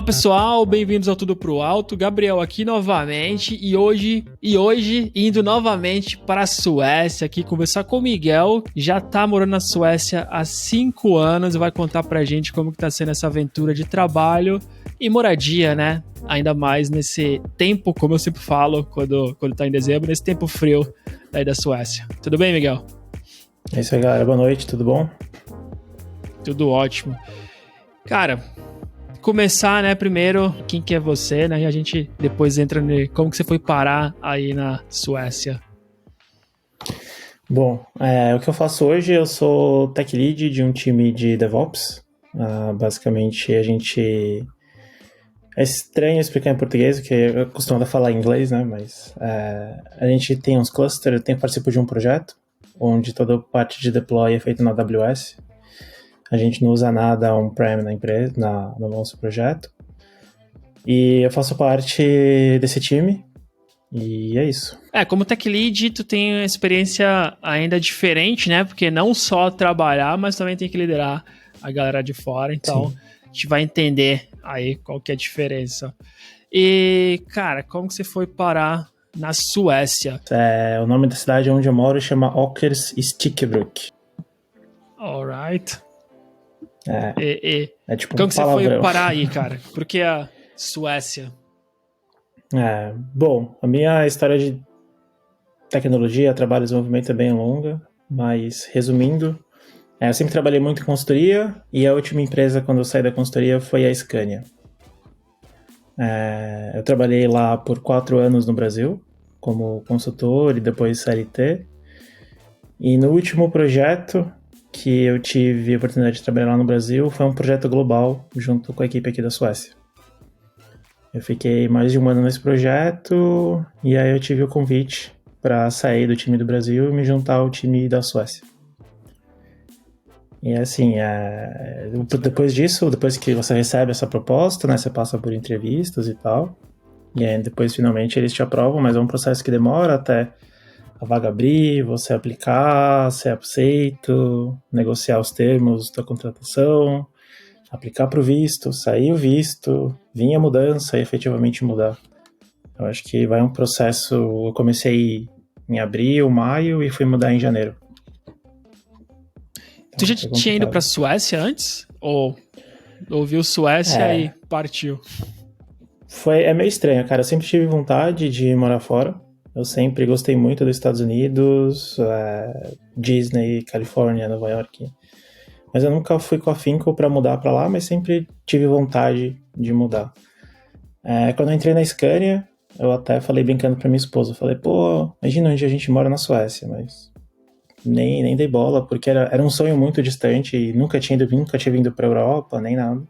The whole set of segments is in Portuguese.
Fala pessoal, bem-vindos ao Tudo Pro Alto, Gabriel aqui novamente e hoje indo novamente para a Suécia aqui conversar com o Miguel, já tá morando na Suécia há 5 anos e vai contar pra gente como que tá sendo essa aventura de trabalho e moradia, né? Ainda mais nesse tempo, como eu sempre falo, quando tá em dezembro, nesse tempo frio daí da Suécia. Tudo bem, Miguel? É isso aí, galera. Boa noite, tudo bom? Tudo ótimo. Cara, começar, né, primeiro, quem que é você, né, e a gente depois entra em como que você foi parar aí na Suécia. Bom, o que eu faço hoje, eu sou tech lead de um time de DevOps. Basicamente, a gente... É estranho explicar em português, porque eu costumo falar em inglês, né, mas a gente tem uns clusters, eu participo de um projeto, onde toda a parte de deploy é feita na AWS. A gente não usa nada on-prem na empresa, no nosso projeto. E eu faço parte desse time, e é isso. Como tech lead, tu tem uma experiência ainda diferente, né? Porque não só trabalhar, mas também tem que liderar a galera de fora. Então, sim, a gente vai entender aí qual que é a diferença. E, cara, como que você foi parar na Suécia? O nome da cidade onde eu moro chama Åkers Styckebruk. Alright. É tipo como um que você foi parar aí, cara? Por que a Suécia? Bom, a minha história de tecnologia, trabalho e desenvolvimento é bem longa, mas resumindo, eu sempre trabalhei muito em consultoria e a última empresa quando eu saí da consultoria foi a Scania. Eu trabalhei lá por 4 anos no Brasil, como consultor e depois CLT. E no último projeto que eu tive a oportunidade de trabalhar lá no Brasil foi um projeto global junto com a equipe aqui da Suécia. Eu fiquei mais de 1 ano nesse projeto e aí eu tive o convite para sair do time do Brasil e me juntar ao time da Suécia. E assim, depois disso, depois que você recebe essa proposta, né, você passa por entrevistas e tal, e aí depois finalmente eles te aprovam, mas é um processo que demora até a vaga abrir, você aplicar, ser aceito, negociar os termos da contratação, aplicar para o visto, sair o visto, vir a mudança e efetivamente mudar. Eu acho que vai um processo... Eu comecei em abril, maio e fui mudar em janeiro. Tu já tinha ido pra Suécia antes? Ou viu Suécia e partiu? É meio estranho, cara. Eu sempre tive vontade de morar fora. Eu sempre gostei muito dos Estados Unidos, Disney, Califórnia, Nova York. Mas eu nunca fui com afinco pra mudar pra lá, mas sempre tive vontade de mudar. Quando eu entrei na Scania, eu até falei brincando pra minha esposa. Eu falei, imagina onde a gente mora na Suécia, mas nem dei bola, porque era um sonho muito distante e nunca tinha vindo pra Europa, nem nada.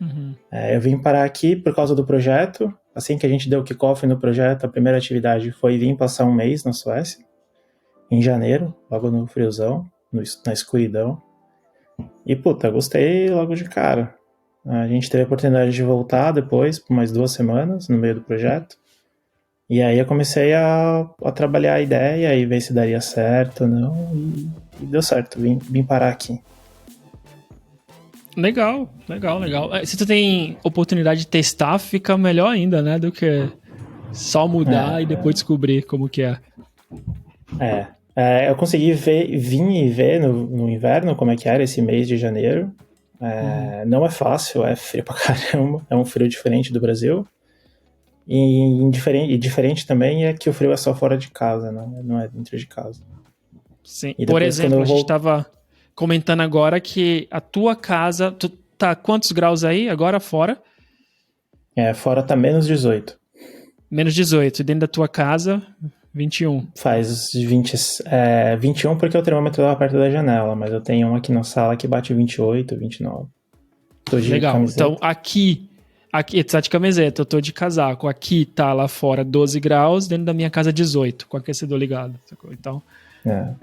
Uhum. Eu vim parar aqui por causa do projeto. Assim que a gente deu o kickoff no projeto, a primeira atividade foi vir passar 1 mês na Suécia, em janeiro, logo no friozão, na escuridão. E, gostei logo de cara. A gente teve a oportunidade de voltar depois, por mais 2 semanas, no meio do projeto. E aí eu comecei a trabalhar a ideia e ver se daria certo ou não. E deu certo, vim parar aqui. Legal. Se tu tem oportunidade de testar, fica melhor ainda, né? Do que só mudar e depois descobrir como que é. Eu consegui vir e ver no inverno como é que era esse mês de janeiro. Não é fácil, é frio pra caramba. É um frio diferente do Brasil. E diferente também é que o frio é só fora de casa, né? Não é dentro de casa. Sim, por exemplo, a gente tava comentando agora que a tua casa, tu tá quantos graus aí agora fora? Fora tá menos 18. Menos 18, e dentro da tua casa, 21. Faz 21 porque o termômetro tava perto da janela, mas eu tenho um aqui na sala que bate 28, 29. Tô de Legal, camiseta. Então aqui tu tá de camiseta, eu tô de casaco. Aqui tá lá fora 12 graus, dentro da minha casa 18, com aquecedor ligado. Então,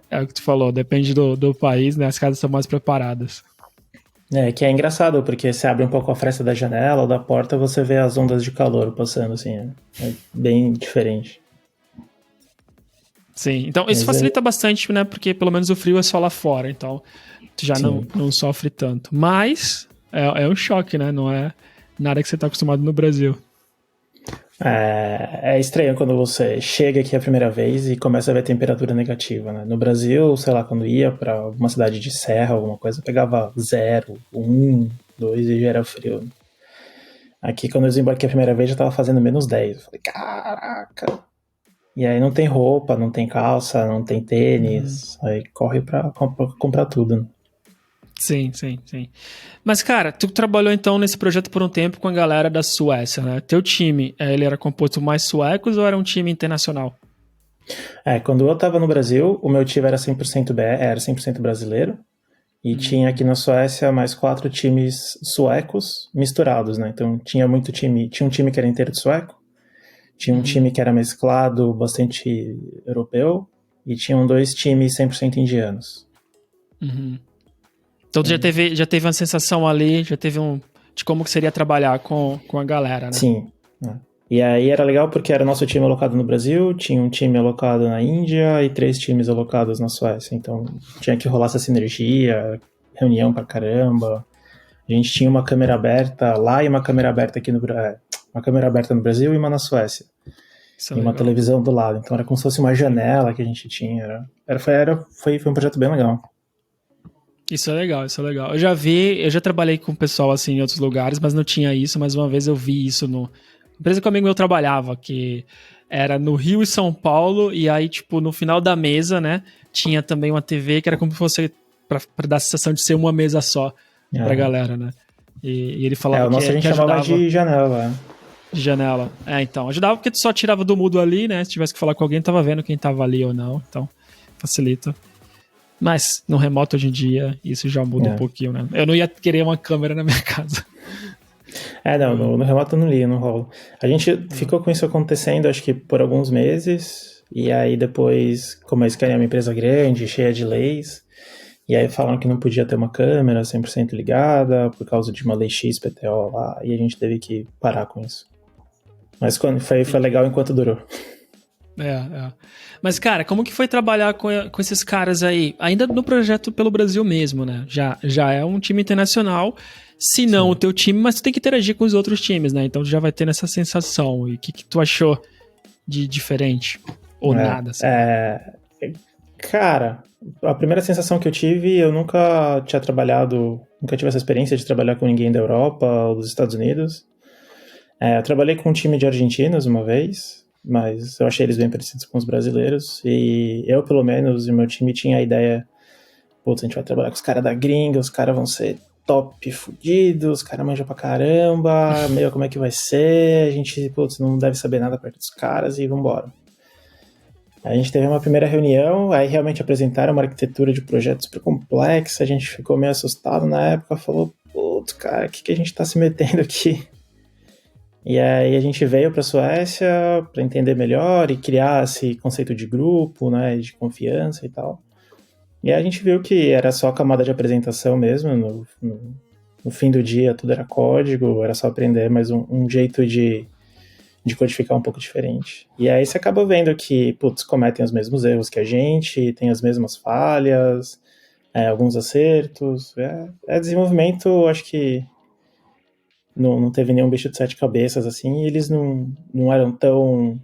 é o que tu falou, depende do país, né? As casas são mais preparadas. Que é engraçado, porque você abre um pouco a fresta da janela ou da porta, você vê as ondas de calor passando, assim. É bem diferente. Sim, então isso facilita bastante, né? Porque pelo menos o frio é só lá fora, então tu já não sofre tanto. Mas é um choque, né? Não é nada que você tá acostumado no Brasil. É estranho quando você chega aqui a primeira vez e começa a ver temperatura negativa, né? No Brasil, sei lá, quando ia pra uma cidade de serra, alguma coisa, pegava 0, 1, 2 e já era frio. Aqui, quando eu desembarquei a primeira vez, já tava fazendo -10. Eu falei, caraca! E aí não tem roupa, não tem calça, não tem tênis. Aí corre pra comprar tudo, né? Sim. Mas, cara, tu trabalhou então nesse projeto por um tempo com a galera da Suécia, né? Teu time, ele era composto mais suecos ou era um time internacional? Quando eu tava no Brasil, o meu time era 100% era 100% brasileiro. E tinha aqui na Suécia mais 4 times suecos misturados, né? Então tinha muito time. Tinha um time que era inteiro de sueco, tinha um time que era mesclado, bastante europeu, e tinham 2 times 100% indianos. Então tu já teve uma sensação ali, já teve de como que seria trabalhar com a galera, né? Sim. E aí era legal porque era nosso time alocado no Brasil, tinha um time alocado na Índia e 3 times alocados na Suécia. Então tinha que rolar essa sinergia, reunião pra caramba. A gente tinha uma câmera aberta lá e uma câmera aberta aqui uma câmera aberta no Brasil e uma na Suécia. Isso E uma televisão do lado. Então era como se fosse uma janela que a gente tinha. Foi um projeto bem legal. Isso é legal. Eu já trabalhei com pessoal assim em outros lugares, mas não tinha isso. Mas uma vez eu vi isso no empresa que um amigo meu trabalhava, que era no Rio e São Paulo, e aí, tipo, no final da mesa, né, tinha também uma TV que era como se fosse pra dar a sensação de ser uma mesa só pra galera, né? E ele falava o nosso a gente chamava de janela. De janela. Então, ajudava porque tu só tirava do mudo ali, né? Se tivesse que falar com alguém, tava vendo quem tava ali ou não, então facilita. Mas no remoto hoje em dia, isso já muda um pouquinho, né? Eu não ia querer uma câmera na minha casa. No remoto não rola. A gente ficou com isso acontecendo, acho que por alguns meses, e aí depois, como a Scania é uma empresa grande, cheia de leis, e aí falaram que não podia ter uma câmera 100% ligada, por causa de uma lei XPTO lá, e a gente teve que parar com isso. Mas foi legal enquanto durou. Mas, cara, como que foi trabalhar com esses caras aí? Ainda no projeto pelo Brasil mesmo, né? Já é um time internacional, se não o teu time, mas tu tem que interagir com os outros times, né? Então tu já vai tendo essa sensação. E o que tu achou de diferente? Ou nada, assim? Cara, a primeira sensação que eu tive, eu nunca tive essa experiência de trabalhar com ninguém da Europa ou dos Estados Unidos. Eu trabalhei com um time de argentinos uma vez, mas eu achei eles bem parecidos com os brasileiros, e eu, pelo menos, e o meu time tinha a ideia, putz, a gente vai trabalhar com os caras da gringa, os caras vão ser top fudidos, os caras manjam pra caramba, como é que vai ser, a gente, putz, não deve saber nada perto dos caras, e vambora. A gente teve uma primeira reunião, aí realmente apresentaram uma arquitetura de projeto super complexa, a gente ficou meio assustado na época, falou, putz, cara, o que a gente tá se metendo aqui? E aí a gente veio para a Suécia para entender melhor e criar esse conceito de grupo, né, de confiança e tal. E aí a gente viu que era só a camada de apresentação mesmo, no fim do dia tudo era código, era só aprender mais um jeito de codificar um pouco diferente. E aí você acaba vendo que, putz, cometem os mesmos erros que a gente, tem as mesmas falhas, alguns acertos. Desenvolvimento, acho que não teve nenhum bicho de 7 cabeças, assim, e eles não eram tão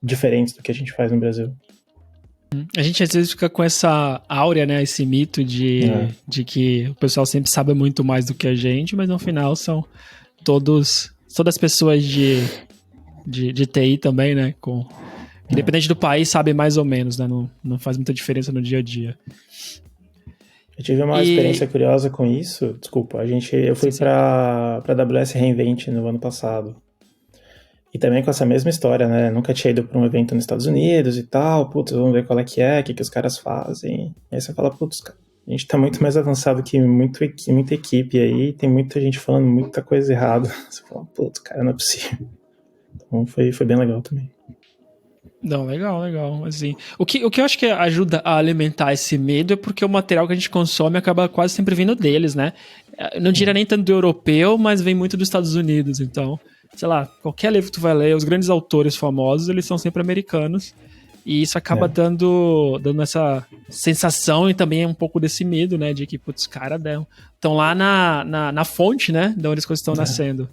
diferentes do que a gente faz no Brasil. A gente às vezes fica com essa áurea, né, esse mito de que o pessoal sempre sabe muito mais do que a gente, mas no final são todas as pessoas de TI também, né, independente do país, sabem mais ou menos, né, não faz muita diferença no dia a dia. Eu tive uma experiência curiosa com isso, desculpa, eu fui para a AWS re:Invent no ano passado. E também com essa mesma história, né? Nunca tinha ido para um evento nos Estados Unidos e tal. Putz, vamos ver qual é, o que os caras fazem. E aí você fala, putz, cara, a gente tá muito mais avançado que muita equipe aí. Tem muita gente falando muita coisa errada. Você fala, putz, cara, não é possível. Então foi bem legal também. Não, legal. Assim, o que eu acho que ajuda a alimentar esse medo é porque o material que a gente consome acaba quase sempre vindo deles, né? Não diria nem tanto do europeu, mas vem muito dos Estados Unidos, então... Sei lá, qualquer livro que tu vai ler, os grandes autores famosos, eles são sempre americanos. E isso acaba dando essa sensação e também um pouco desse medo, né? De que, putz, os caras estão lá na fonte, né? De onde as coisas estão nascendo.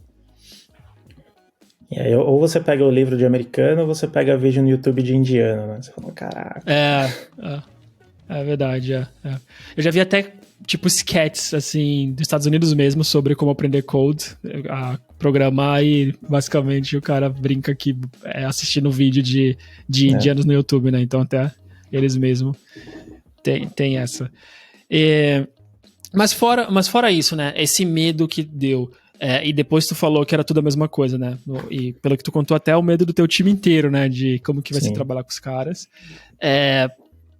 E aí, ou você pega o livro de americano, ou você pega vídeo no YouTube de indiano, né? Você fala, caraca. É verdade, Eu já vi até, tipo, sketches, assim, dos Estados Unidos mesmo, sobre como aprender code, a programar, e basicamente o cara brinca que assistindo vídeo de indianos no YouTube, né? Então até eles mesmos tem essa. Mas fora isso, né? Esse medo que deu. E depois tu falou que era tudo a mesma coisa, né? E pelo que tu contou, até o medo do teu time inteiro, né? De como que vai ser trabalhar com os caras.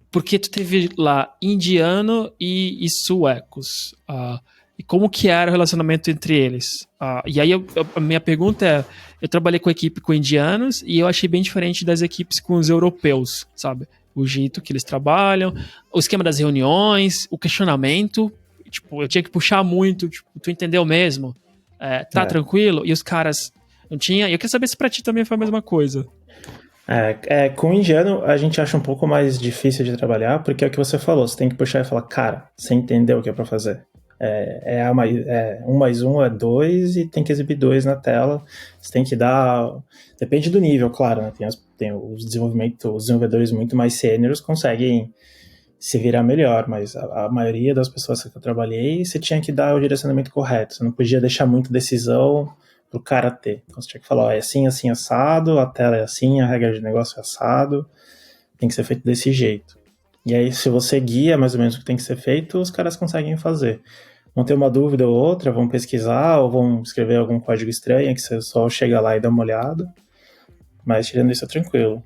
Porque tu teve lá indiano e suecos. E como que era o relacionamento entre eles? E aí a minha pergunta é, eu trabalhei com a equipe com indianos e eu achei bem diferente das equipes com os europeus, sabe? O jeito que eles trabalham, o esquema das reuniões, o questionamento. Tipo, eu tinha que puxar muito, tipo, tu entendeu mesmo? Tranquilo? E os caras não tinham. E eu queria saber se pra ti também foi a mesma coisa. Com o indiano a gente acha um pouco mais difícil de trabalhar, porque é o que você falou, você tem que puxar e falar, cara, você entendeu o que é pra fazer. 1 mais 1 é 2 e tem que exibir 2 na tela. Você tem que dar... Depende do nível, claro, né? Tem os desenvolvedores muito mais sêniores conseguem se virar melhor, mas a maioria das pessoas que eu trabalhei, você tinha que dar o direcionamento correto. Você não podia deixar muito decisão pro cara ter. Então você tinha que falar, é assim, assim, assado, a tela é assim, a regra de negócio é assado, tem que ser feito desse jeito. E aí, se você guia mais ou menos o que tem que ser feito, os caras conseguem fazer. Vão ter uma dúvida ou outra, vão pesquisar, ou vão escrever algum código estranho, que você só chega lá e dá uma olhada. Mas tirando isso, é tranquilo.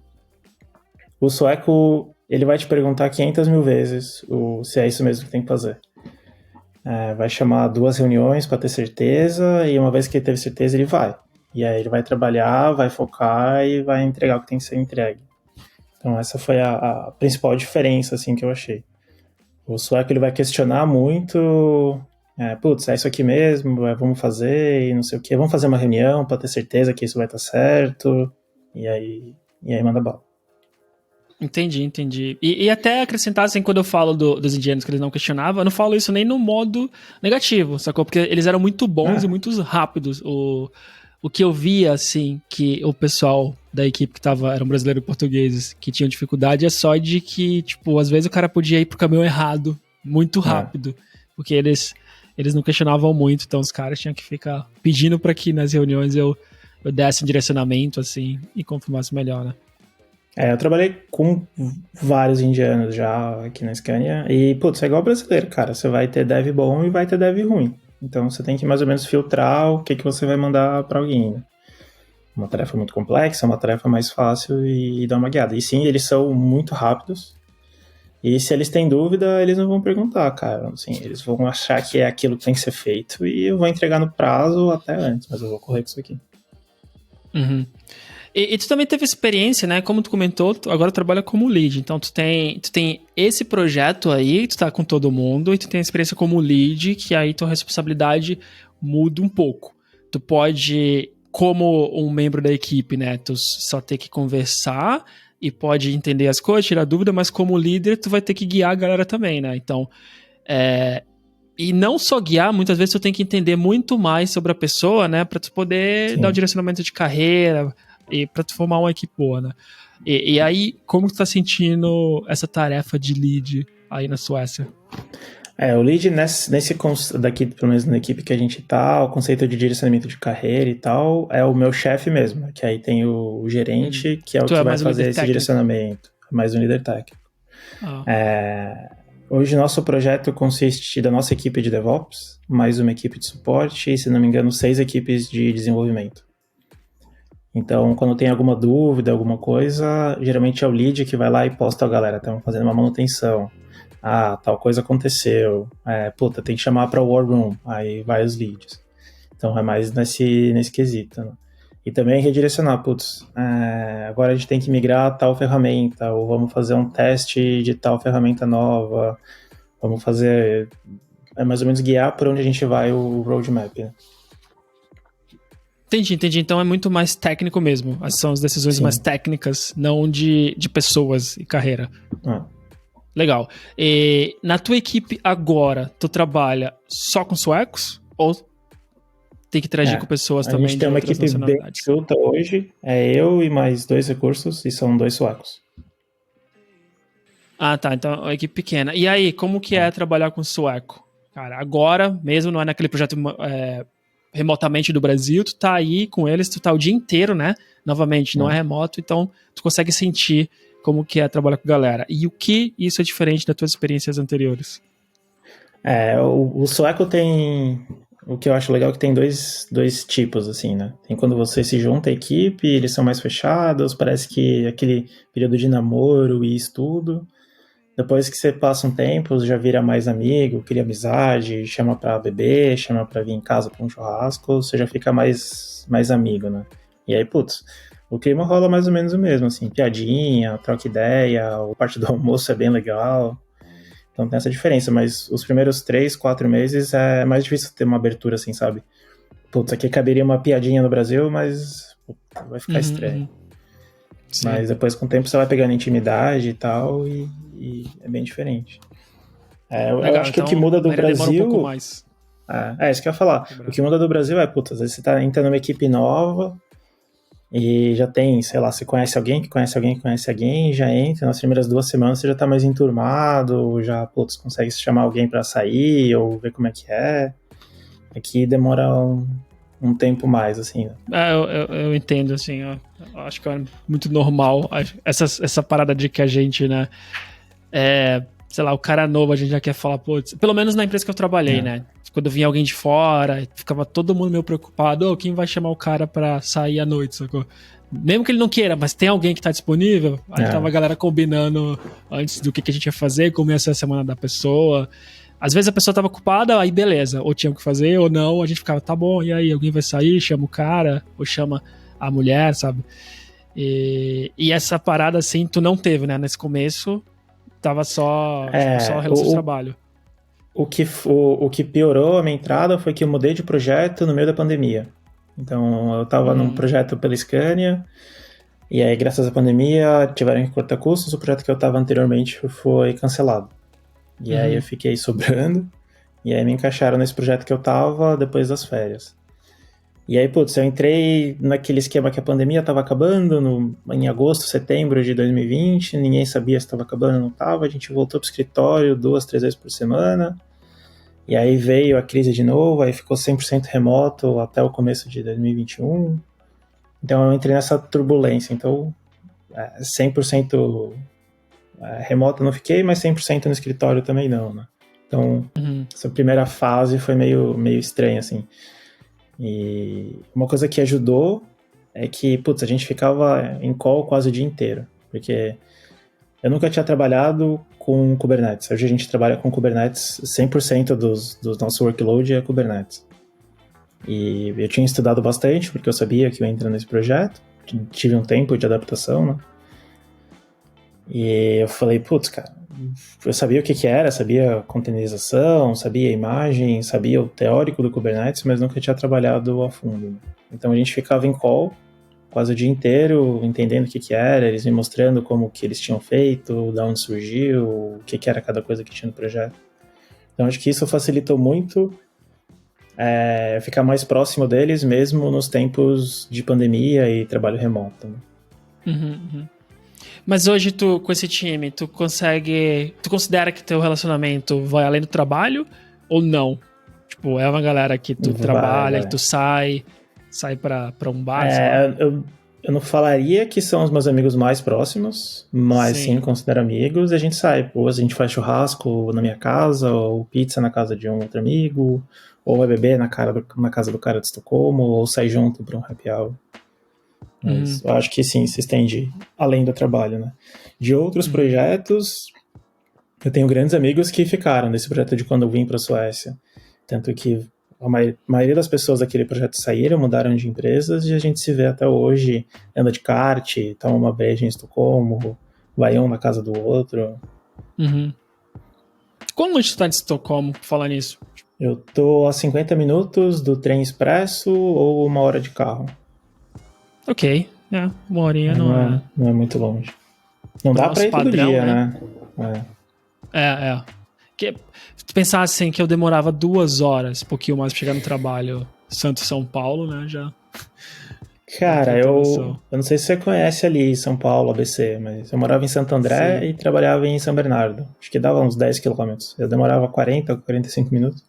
O sueco, ele vai te perguntar 500 mil vezes se é isso mesmo que tem que fazer. Vai chamar 2 reuniões para ter certeza, e uma vez que ele teve certeza, ele vai. E aí ele vai trabalhar, vai focar e vai entregar o que tem que ser entregue. Então essa foi a principal diferença, assim, que eu achei. O sueco, ele vai questionar muito, é isso aqui mesmo, vamos fazer, e não sei o quê, vamos fazer uma reunião para ter certeza que isso vai estar certo, e aí manda bala. Entendi. E até acrescentar, assim, quando eu falo dos indianos que eles não questionavam, eu não falo isso nem no modo negativo, sacou? Porque eles eram muito bons e muito rápidos. O que eu via, assim, que o pessoal da equipe que eram brasileiros e portugueses, que tinham dificuldade, é só de que, tipo, às vezes o cara podia ir pro caminho errado muito rápido, porque eles não questionavam muito, então os caras tinham que ficar pedindo para que nas reuniões eu desse um direcionamento, assim, e confirmasse melhor, né? Eu trabalhei com vários indianos já aqui na Scania e, é igual brasileiro, cara. Você vai ter dev bom e vai ter dev ruim. Então você tem que mais ou menos filtrar o que você vai mandar para alguém, né? Uma tarefa muito complexa, uma tarefa mais fácil e dar uma guiada. E sim, eles são muito rápidos. E se eles têm dúvida, eles não vão perguntar, cara. Assim, eles vão achar que é aquilo que tem que ser feito e eu vou entregar no prazo até antes, mas eu vou correr com isso aqui. Uhum. E tu também teve experiência, né? Como tu comentou, tu agora trabalha como lead. Então tu tem esse projeto aí, tu tá com todo mundo, e tu tem a experiência como lead, que aí tua responsabilidade muda um pouco. Tu pode, como um membro da equipe, né? Tu só ter que conversar e pode entender as coisas, tirar dúvida, mas como líder, tu vai ter que guiar a galera também, né? Então, e não só guiar, muitas vezes tu tem que entender muito mais sobre a pessoa, né? Pra tu poder dar o direcionamento de carreira e pra tu formar uma equipe boa, né? E aí, como tu tá sentindo essa tarefa de lead aí na Suécia? O lead daqui, pelo menos na equipe que a gente tá, o conceito de direcionamento de carreira e tal, é o meu chefe mesmo, que aí tem o gerente, que é o que vai fazer esse direcionamento, mais um líder técnico. Hoje nosso projeto consiste da nossa equipe de DevOps, mais uma equipe de suporte e, se não me engano, 6 equipes de desenvolvimento. Então, quando tem alguma dúvida, alguma coisa, geralmente é o lead que vai lá e posta a galera, estamos fazendo uma manutenção. Tal coisa aconteceu. Tem que chamar para o War Room, aí vai os leads. Então, é mais nesse quesito, né? E também redirecionar, agora a gente tem que migrar a tal ferramenta, ou vamos fazer um teste de tal ferramenta nova, vamos fazer, mais ou menos guiar por onde a gente vai o roadmap, né? Entendi. Então é muito mais técnico mesmo. São as decisões Sim. mais técnicas, não de pessoas e carreira. Legal. E na tua equipe agora, tu trabalha só com suecos? Ou tem que interagir com pessoas também de outras nacionalidades? A gente tem uma equipe bem enxuta hoje. É eu e mais 2 recursos, e são 2 suecos. Ah, tá. Então é uma equipe pequena. E aí, como que é trabalhar com sueco? Cara, agora, mesmo não é naquele projeto remotamente do Brasil, tu tá aí com eles, tu tá o dia inteiro, né? Novamente, não é remoto, então tu consegue sentir como que é trabalhar com galera. E o que isso é diferente das tuas experiências anteriores? O sueco tem... O que eu acho legal é que tem dois tipos, assim, né? Tem quando você se junta à equipe, eles são mais fechados, parece que aquele período de namoro e estudo. Depois que você passa um tempo, já vira mais amigo, cria amizade, chama pra beber, chama pra vir em casa pra um churrasco, você já fica mais amigo, né? E aí, putz, o clima rola mais ou menos o mesmo, assim, piadinha, troca ideia, a parte do almoço é bem legal. Então tem essa diferença, mas os primeiros 3, 4 meses é mais difícil ter uma abertura assim, sabe? Putz, aqui caberia uma piadinha no Brasil, mas vai ficar estranho. Mas depois com o tempo você vai pegando intimidade e tal, e é bem diferente. Legal, eu acho que então, o que muda do Brasil... demora um pouco mais. Isso que eu ia falar. O que muda do Brasil é, putz, às vezes você tá entrando numa equipe nova e já tem, sei lá, você conhece alguém que conhece alguém que conhece alguém, já entra, nas primeiras 2 semanas você já tá mais enturmado, já, putz, consegue chamar alguém pra sair ou ver como é que é. Aqui demora um tempo mais, assim. Eu entendo, assim, eu acho que é muito normal essa parada de que a gente, né, sei lá, o cara novo, a gente já quer falar, putz, pelo menos na empresa que eu trabalhei, né, quando vinha alguém de fora, ficava todo mundo meio preocupado, quem vai chamar o cara pra sair à noite, sacou? Mesmo que ele não queira, mas tem alguém que tá disponível, aí tava a galera combinando antes do que a gente ia fazer, como ia ser a semana da pessoa. Às vezes a pessoa tava ocupada, aí beleza, ou tinha o que fazer, ou não, a gente ficava, tá bom, e aí, alguém vai sair, chama o cara, ou chama a mulher, sabe? E essa parada, assim, tu não teve, né? Nesse começo, tava só a relação de trabalho. O que piorou a minha entrada foi que eu mudei de projeto no meio da pandemia. Então, eu tava num projeto pela Scania, e aí, graças à pandemia, tiveram que cortar custos, o projeto que eu tava anteriormente foi cancelado. E aí eu fiquei sobrando, e aí me encaixaram nesse projeto que eu tava depois das férias. E aí, putz, eu entrei naquele esquema que a pandemia tava acabando, em agosto, setembro de 2020, ninguém sabia se tava acabando ou não tava, a gente voltou pro escritório 2, 3 vezes por semana, e aí veio a crise de novo, aí ficou 100% remoto até o começo de 2021, então eu entrei nessa turbulência, então 100% remoto eu não fiquei, mas 100% no escritório também não, né? Então, essa primeira fase foi meio estranha, assim. E uma coisa que ajudou é que, putz, a gente ficava em call quase o dia inteiro, porque eu nunca tinha trabalhado com Kubernetes. Hoje a gente trabalha com Kubernetes, 100% do nosso workload é Kubernetes. E eu tinha estudado bastante, porque eu sabia que eu ia entrar nesse projeto, tive um tempo de adaptação, né? E eu falei, putz, cara, eu sabia o que era, sabia containerização, sabia a imagem, sabia o teórico do Kubernetes, mas nunca tinha trabalhado a fundo. Então a gente ficava em call quase o dia inteiro, entendendo o que era, eles me mostrando como que eles tinham feito, de onde surgiu, o que era cada coisa que tinha no projeto. Então acho que isso facilitou muito ficar mais próximo deles, mesmo nos tempos de pandemia e trabalho remoto. Né? Mas hoje com esse time, tu considera que teu relacionamento vai além do trabalho ou não? Tipo, é uma galera que tu trabalha, que tu sai pra um bar, eu não falaria que são os meus amigos mais próximos, mas sim considero amigos, e a gente sai. Ou a gente faz churrasco na minha casa, ou pizza na casa de um outro amigo, ou vai beber na casa do cara de Estocolmo, ou sai junto pra um happy hour. Mas eu acho que sim, se estende além do trabalho, né? De outros projetos, eu tenho grandes amigos que ficaram nesse projeto de quando eu vim para a Suécia. Tanto que a maioria das pessoas daquele projeto saíram, mudaram de empresas, e a gente se vê até hoje, anda de kart, toma uma breja em Estocolmo, vai um na casa do outro. Quando a gente tá de Estocolmo, por falar nisso? Eu tô a 50 minutos do trem expresso ou 1 hora de carro. Ok, 1 horinha não é... Não é muito longe. Não Pro dá nosso pra ir todo padrão, dia, né? né? Que, se tu pensar assim, que eu demorava 2 horas, um pouquinho mais pra chegar no trabalho, Santos-São Paulo, né, já... Cara, eu não sei se você conhece ali São Paulo, ABC, mas eu morava em Santo André Sim. e trabalhava em São Bernardo. Acho que dava uns 10 quilômetros. Eu demorava 40, 45 minutos.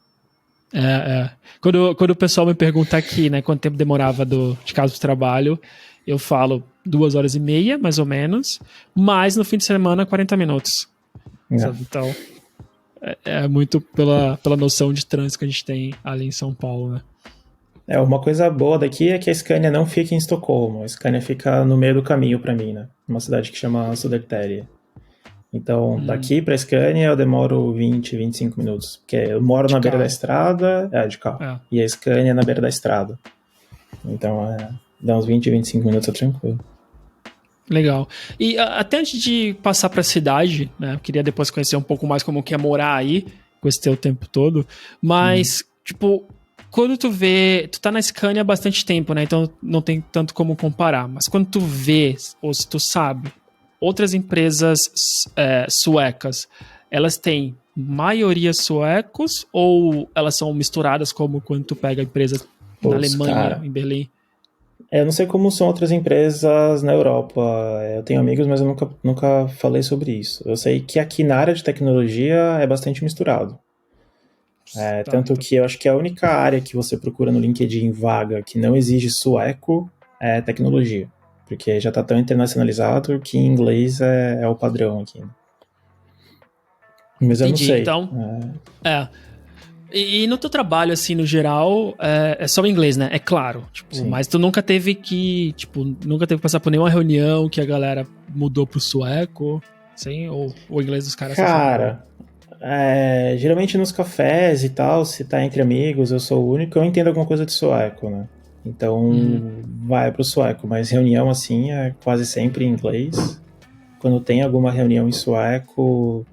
Quando o pessoal me pergunta aqui, né, quanto tempo demorava de casa pro trabalho, eu falo 2 horas e meia, mais ou menos, mas no fim de semana, 40 minutos. Sabe? Então, é muito pela noção de trânsito que a gente tem ali em São Paulo, né? Uma coisa boa daqui é que a Scania não fica em Estocolmo. A Scania fica no meio do caminho pra mim, né? Uma cidade que chama Södertälje. Então, daqui pra Scania eu demoro 20, 25 minutos. Porque eu moro na beira da estrada, de carro. E a Scania é na beira da estrada. Então, dá uns 20, 25 minutos, é tranquilo. Legal. E até antes de passar pra cidade, né? Eu queria depois conhecer um pouco mais como que é morar aí, com esse teu tempo todo. Mas, tipo, quando tu tá na Scania há bastante tempo, né? Então não tem tanto como comparar. Mas quando tu vê, ou se tu sabe, outras empresas suecas, elas têm maioria suecos ou elas são misturadas como quando tu pega empresas na Alemanha, em Berlim? Eu não sei como são outras empresas na Europa. Eu tenho amigos, mas eu nunca falei sobre isso. Eu sei que aqui na área de tecnologia é bastante misturado. Tanto que eu acho que a única área que você procura no LinkedIn vaga que não exige sueco é tecnologia. Porque já está tão internacionalizado que inglês é o padrão aqui. Mas eu não sei. Então, E no teu trabalho, assim, no geral, é só inglês, né? É claro. Tipo, mas tu nunca teve que passar por nenhuma reunião que a galera mudou pro sueco, assim? Ou o inglês dos caras... Cara, geralmente nos cafés e tal, se tá entre amigos, eu sou o único, eu entendo alguma coisa de sueco, né? Então, vai pro sueco. Mas reunião, assim, é quase sempre em inglês. Quando tem alguma reunião em sueco...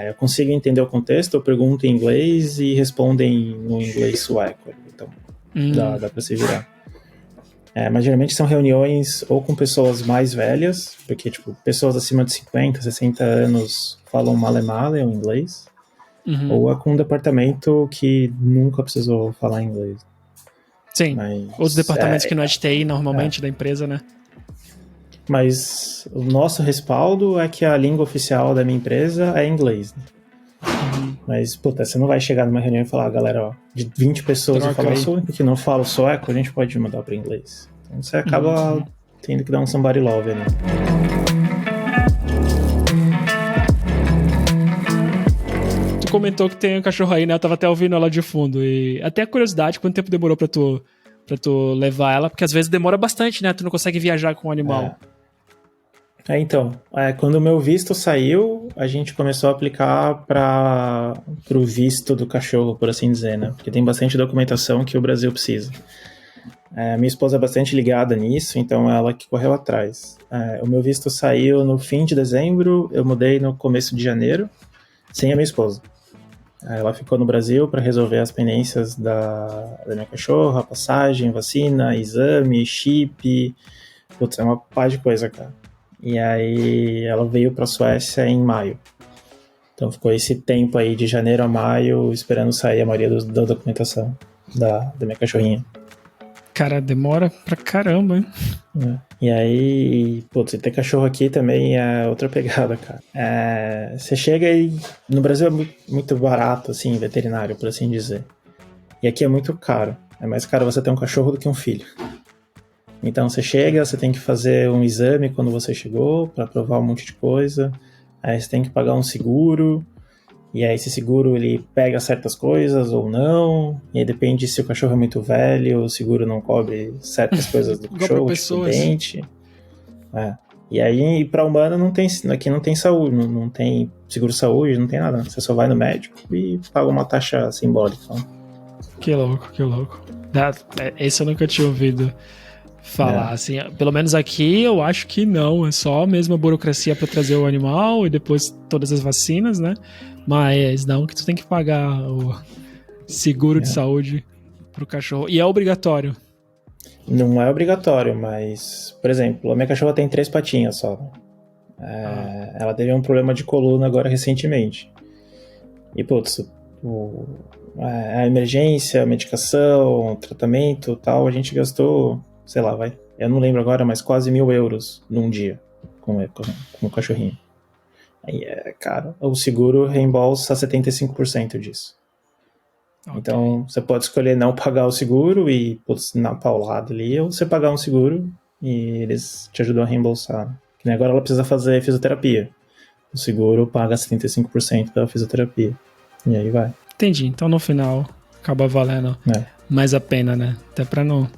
eu consigo entender o contexto, eu pergunto em inglês e respondem no inglês sueco. Então, dá pra se virar. Mas geralmente são reuniões ou com pessoas mais velhas, porque, tipo, pessoas acima de 50, 60 anos falam male-male o inglês, ou é com um departamento que nunca precisou falar inglês. Sim, os departamentos que não é de TI, normalmente, da empresa, né? Mas o nosso respaldo é que a língua oficial da minha empresa é inglês. Né? Mas, puta, você não vai chegar numa reunião e falar, galera, ó, de 20 pessoas e falar, eu sou o único que não fala sueco, a gente pode mudar para inglês. Então você acaba tendo que dar um somebody love ali. Tu comentou que tem um cachorro aí, né? Eu tava até ouvindo ela de fundo. E até a curiosidade, quanto tempo demorou pra tu levar ela? Porque às vezes demora bastante, né? Tu não consegue viajar com o animal. Então, quando o meu visto saiu, a gente começou a aplicar pro visto do cachorro, por assim dizer, né? Porque tem bastante documentação que o Brasil precisa. Minha esposa é bastante ligada nisso, então ela que correu atrás. O meu visto saiu no fim de dezembro, eu mudei no começo de janeiro, sem a minha esposa. Ela ficou no Brasil para resolver as pendências da minha cachorra, passagem, vacina, exame, chip, putz, é uma pá de coisa, cara. E aí ela veio para a Suécia em maio. Então ficou esse tempo aí de janeiro a maio esperando sair a maioria da documentação da minha cachorrinha. Cara, demora pra caramba, hein? E aí, putz, ter cachorro aqui também é outra pegada, cara. Você chega e no Brasil é muito barato, assim, veterinário, por assim dizer. E aqui é muito caro. É mais caro você ter um cachorro do que um filho. Então você chega, você tem que fazer um exame quando você chegou para provar um monte de coisa. Aí você tem que pagar um seguro. E aí esse seguro ele pega certas coisas ou não. E aí depende se o cachorro é muito velho, o seguro não cobre certas coisas do cachorro, tipo dente. E aí para humano não tem, aqui não tem saúde, não tem seguro saúde, não tem nada. Você só vai no médico e paga uma taxa simbólica. Que louco, que louco. Esse eu nunca tinha ouvido falar, assim, pelo menos aqui eu acho que não, é só mesmo a burocracia para trazer o animal e depois todas as vacinas, né? Mas não que tu tem que pagar seguro de saúde pro cachorro. E é obrigatório. Não é obrigatório, mas, por exemplo, a minha cachorra tem 3 patinhas só. Ela teve um problema de coluna agora recentemente. E, putz, a emergência, a medicação, o tratamento tal, a gente gastou, sei lá, eu não lembro agora, mas quase 1.000 euros num dia com o cachorrinho. Aí é caro. O seguro reembolsa 75% disso. Okay. Então, você pode escolher não pagar o seguro e, putz, na paulada ali, ou você pagar um seguro e eles te ajudam a reembolsar. Que nem agora ela precisa fazer fisioterapia. O seguro paga 75% da fisioterapia. E aí vai. Entendi. Então, no final, acaba valendo mais a pena, né? Até pra não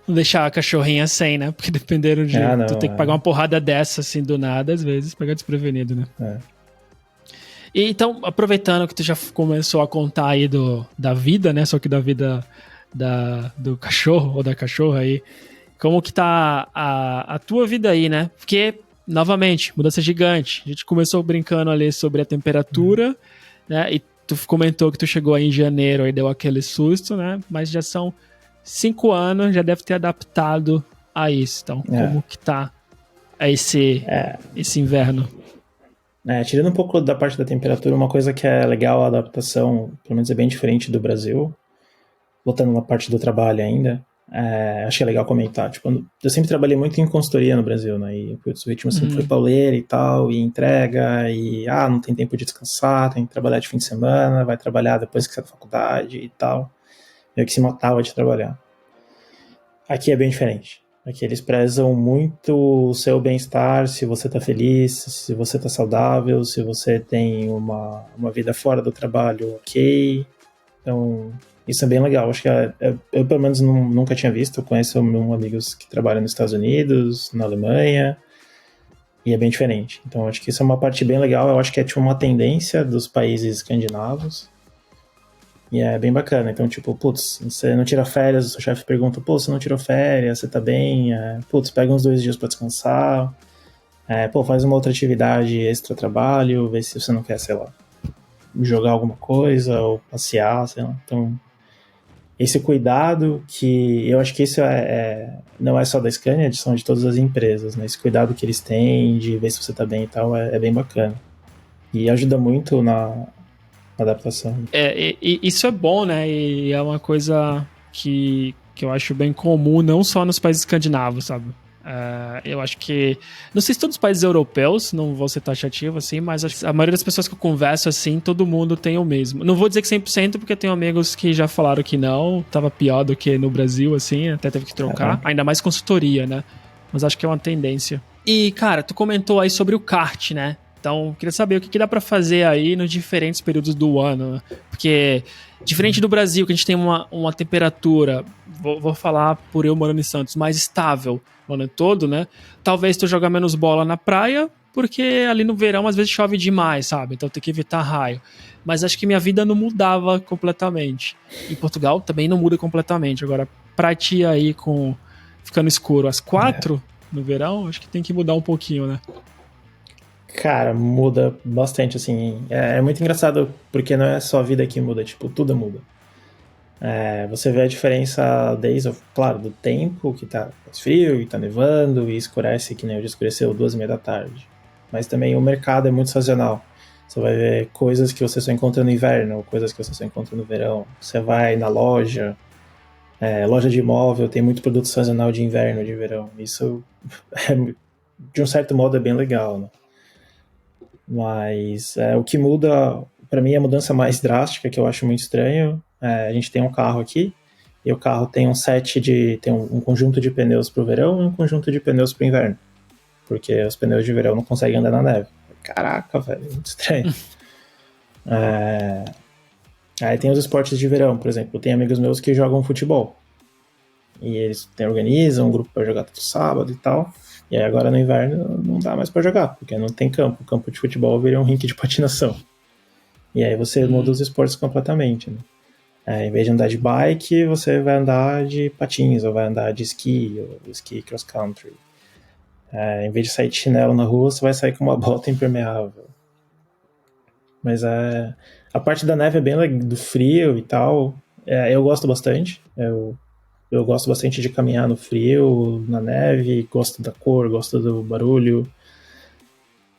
deixar a cachorrinha sem, né? Porque dependendo de... tu tem que pagar uma porrada dessa, assim, do nada, às vezes, pegar desprevenido, né? E, então, aproveitando que tu já começou a contar aí da vida, né? Só que da vida do cachorro ou da cachorra aí. Como que tá a tua vida aí, né? Porque, novamente, mudança gigante. A gente começou brincando ali sobre a temperatura, né? E tu comentou que tu chegou aí em janeiro e deu aquele susto, né? Mas já são 5 anos, já deve ter adaptado a isso. Então, como que tá esse inverno? Tirando um pouco da parte da temperatura, uma coisa que é legal a adaptação, pelo menos é bem diferente do Brasil, voltando na parte do trabalho ainda, acho que é legal comentar. Tipo, eu sempre trabalhei muito em consultoria no Brasil, né? E putz, o ritmo sempre foi pauleiro e tal, e entrega, e não tem tempo de descansar, tem que trabalhar de fim de semana, vai trabalhar depois que sai da faculdade e tal. Meio que se matava de trabalhar. Aqui é bem diferente. Aqui eles prezam muito o seu bem-estar, se você tá feliz, se você tá saudável, se você tem uma vida fora do trabalho ok. Então, isso é bem legal. Acho que eu pelo menos nunca tinha visto. Eu conheço amigos que trabalham nos Estados Unidos, na Alemanha, e é bem diferente. Então, acho que isso é uma parte bem legal. Eu acho que é tipo uma tendência dos países escandinavos. E é bem bacana. Então, tipo, putz, você não tira férias, o seu chefe pergunta, pô, você não tirou férias, você tá bem? Putz, pega uns 2 dias pra descansar. Faz uma outra atividade extra-trabalho, vê se você não quer, sei lá, jogar alguma coisa ou passear, sei lá. Então, esse cuidado que eu acho que isso não é só da Scania, são de todas as empresas, né? Esse cuidado que eles têm de ver se você tá bem e tal é bem bacana. E ajuda muito na adaptação. Isso é bom, né? E é uma coisa que eu acho bem comum, não só nos países escandinavos, sabe? Eu acho que... Não sei se todos os países europeus, não vou ser taxativo, assim, mas a maioria das pessoas que eu converso, assim, todo mundo tem o mesmo. Não vou dizer que 100%, porque eu tenho amigos que já falaram que não, tava pior do que no Brasil, assim, até teve que trocar. Ainda mais consultoria, né? Mas acho que é uma tendência. E, cara, tu comentou aí sobre o kart, né? Então, queria saber o que dá pra fazer aí nos diferentes períodos do ano, né? Porque, diferente do Brasil, que a gente tem uma temperatura, vou falar por eu morando em Santos, mais estável o ano todo, né? Talvez tu jogar menos bola na praia, porque ali no verão às vezes chove demais, sabe? Então tem que evitar raio. Mas acho que minha vida não mudava completamente. Em Portugal também não muda completamente. Agora, pra ti aí ficando escuro às 4 no verão, acho que tem que mudar um pouquinho, né? Cara, muda bastante, assim. É muito engraçado, porque não é só a vida que muda, tipo, tudo muda. Você vê a diferença desde, claro, do tempo, que tá mais frio, e tá nevando, e escurece, que nem hoje escureceu 2h30 da tarde. Mas também o mercado é muito sazonal. Você vai ver coisas que você só encontra no inverno, coisas que você só encontra no verão. Você vai na loja de imóvel, tem muito produto sazonal de inverno, de verão. Isso, de um certo modo, é bem legal, né? Mas o que muda, para mim, a mudança mais drástica, que eu acho muito estranho, a gente tem um carro aqui, e o carro tem tem um conjunto de pneus para o verão e um conjunto de pneus para o inverno, porque os pneus de verão não conseguem andar na neve. Caraca, velho, muito estranho. Aí tem os esportes de verão, por exemplo, tem amigos meus que jogam futebol, e eles organizam um grupo para jogar todo sábado e tal. E aí agora no inverno não dá mais pra jogar, porque não tem campo. O campo de futebol vira um rink de patinação. E aí você muda os esportes completamente, né? Em vez de andar de bike, você vai andar de patins, ou vai andar de esqui, ou esqui cross country. Em vez de sair de chinelo na rua, você vai sair com uma bota impermeável. Mas a parte da neve é bem do frio e tal. Eu gosto bastante. Eu gosto bastante de caminhar no frio, na neve, gosto da cor, gosto do barulho.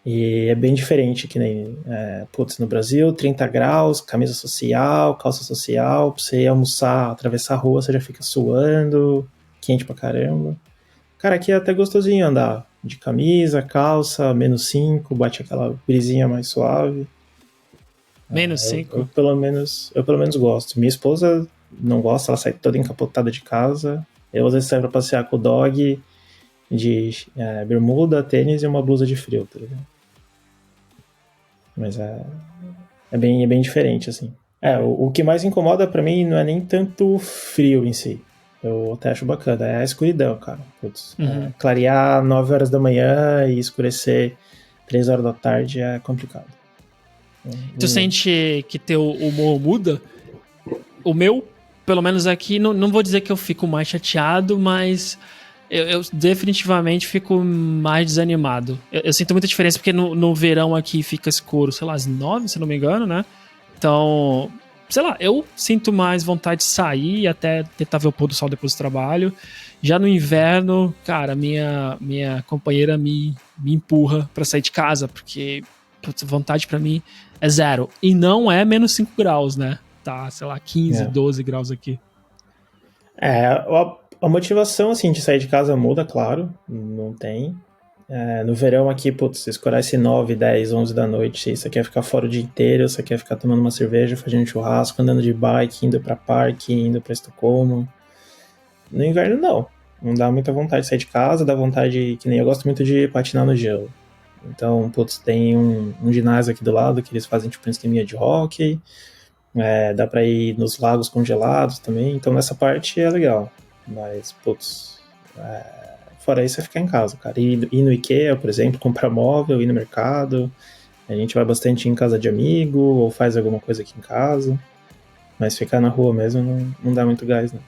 E é bem diferente, que nem, no Brasil, 30 graus, camisa social, calça social, pra você ir almoçar, atravessar a rua, você já fica suando, quente pra caramba. Cara, aqui é até gostosinho andar de camisa, calça, -5, bate aquela brisinha mais suave. -5? Eu pelo menos gosto. Minha esposa não gosta, ela sai toda encapotada de casa. Eu às vezes saio pra passear com o dog de bermuda, tênis e uma blusa de frio, tá ligado? Mas é bem diferente, assim. O que mais incomoda pra mim não é nem tanto o frio em si. Eu até acho bacana, é a escuridão, cara. Putz, clarear 9 horas da manhã e escurecer 3 horas da tarde é complicado. Tu sente que teu humor muda? O meu, pelo menos aqui, não vou dizer que eu fico mais chateado, mas eu definitivamente fico mais desanimado. Eu sinto muita diferença porque no verão aqui fica escuro, sei lá, às 9, se não me engano, né? Então, sei lá, eu sinto mais vontade de sair e até tentar ver o pôr do sol depois do trabalho. Já no inverno, cara, minha companheira me empurra pra sair de casa, porque vontade pra mim é zero. E não é -5 graus, né? Tá, sei lá, 15, 12 graus aqui. A motivação, assim, de sair de casa muda, claro. Não tem. No verão aqui, se escurece 9, 10, 11 da noite, você quer ficar fora o dia inteiro, você quer ficar tomando uma cerveja, fazendo churrasco, andando de bike, indo pra parque, indo pra Estocolmo. No inverno, não. Não dá muita vontade de sair de casa, dá vontade, que nem eu gosto muito de patinar no gelo. Então, tem um ginásio aqui do lado que eles fazem tipo um esqueminha de hóquei. Dá pra ir nos lagos congelados também. Então, nessa parte é legal. Mas, fora isso é ficar em casa, cara. Ir no IKEA, por exemplo, comprar móvel, ir no mercado. A gente vai bastante em casa de amigo ou faz alguma coisa aqui em casa. Mas ficar na rua mesmo não dá muito gás, né?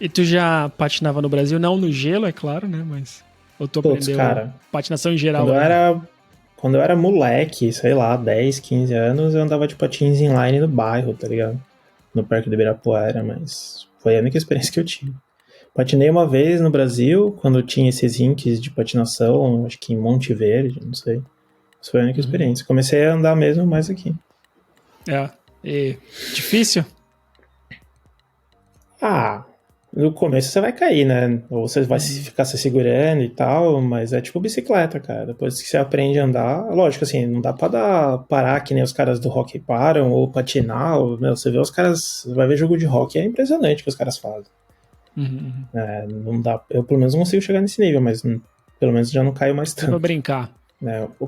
E tu já patinava no Brasil? Não no gelo, é claro, né? Mas ou tu aprendeu cara, patinação em geral? Quando eu era moleque, sei lá, 10, 15 anos, eu andava de patins inline no bairro, tá ligado? No Parque do Ibirapuera, mas foi a única experiência que eu tive. Patinei uma vez no Brasil, quando tinha esses rinks de patinação, acho que em Monte Verde, não sei. Isso foi a única experiência. Comecei a andar mesmo mais aqui. E difícil? No começo você vai cair, né? Ou você vai ficar se segurando e tal, mas é tipo bicicleta, cara. Depois que você aprende a andar, lógico, assim, não dá pra parar que nem os caras do hockey param, ou patinar, você vê os caras, vai ver jogo de hockey, é impressionante o que os caras fazem. Não dá, eu pelo menos não consigo chegar nesse nível, mas pelo menos já não caio mais tanto. Pra brincar.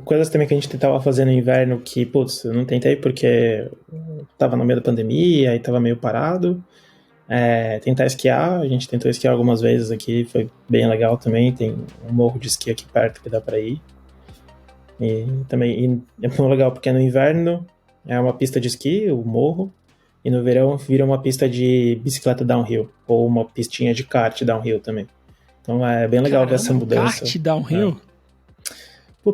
Coisas também que a gente tentava fazer no inverno que, eu não tentei porque tava no meio da pandemia e tava meio parado. Tentar esquiar, a gente tentou esquiar algumas vezes aqui, foi bem legal também, tem um morro de esqui aqui perto que dá pra ir. E também é muito legal porque no inverno é uma pista de esqui, o morro, e no verão vira uma pista de bicicleta downhill, ou uma pistinha de kart downhill também. Então é bem legal ver essa mudança. Kart downhill?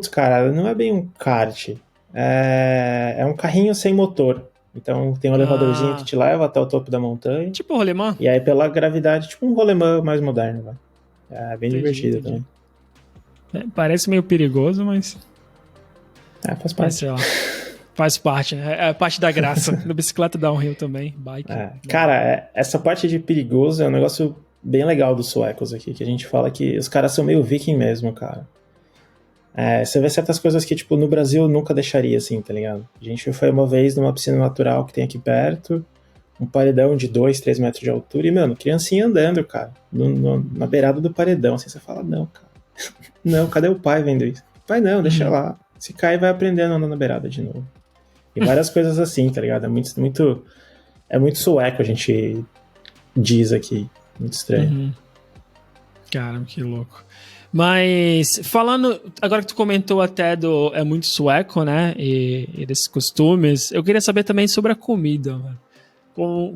Cara, não é bem um kart, é um carrinho sem motor. Então tem um elevadorzinho que te leva até o topo da montanha. Tipo um rolemã? E aí pela gravidade, tipo um rolemã mais moderno, vai. É bem divertido também. Parece meio perigoso, mas... faz parte. Sei lá. Faz parte, né? É parte da graça. Da bicicleta downhill também, bike. Cara, essa parte de perigoso é um negócio bem legal dos suecos aqui, que a gente fala que os caras são meio viking mesmo, cara. Você vê certas coisas que, tipo, no Brasil eu nunca deixaria, assim, tá ligado? A gente foi uma vez numa piscina natural que tem aqui perto, um paredão de 2, 3 metros de altura, e, mano, criancinha andando, cara, na beirada do paredão, assim, você fala, não, cara, não, cadê o pai vendo isso? Pai, não, deixa lá, se cai vai aprendendo a andar na beirada de novo. E várias coisas assim, tá ligado? É muito sueco, a gente diz aqui, muito estranho. Caramba, que louco. Mas, falando, agora que tu comentou até é muito sueco, né, e desses costumes, eu queria saber também sobre a comida, velho.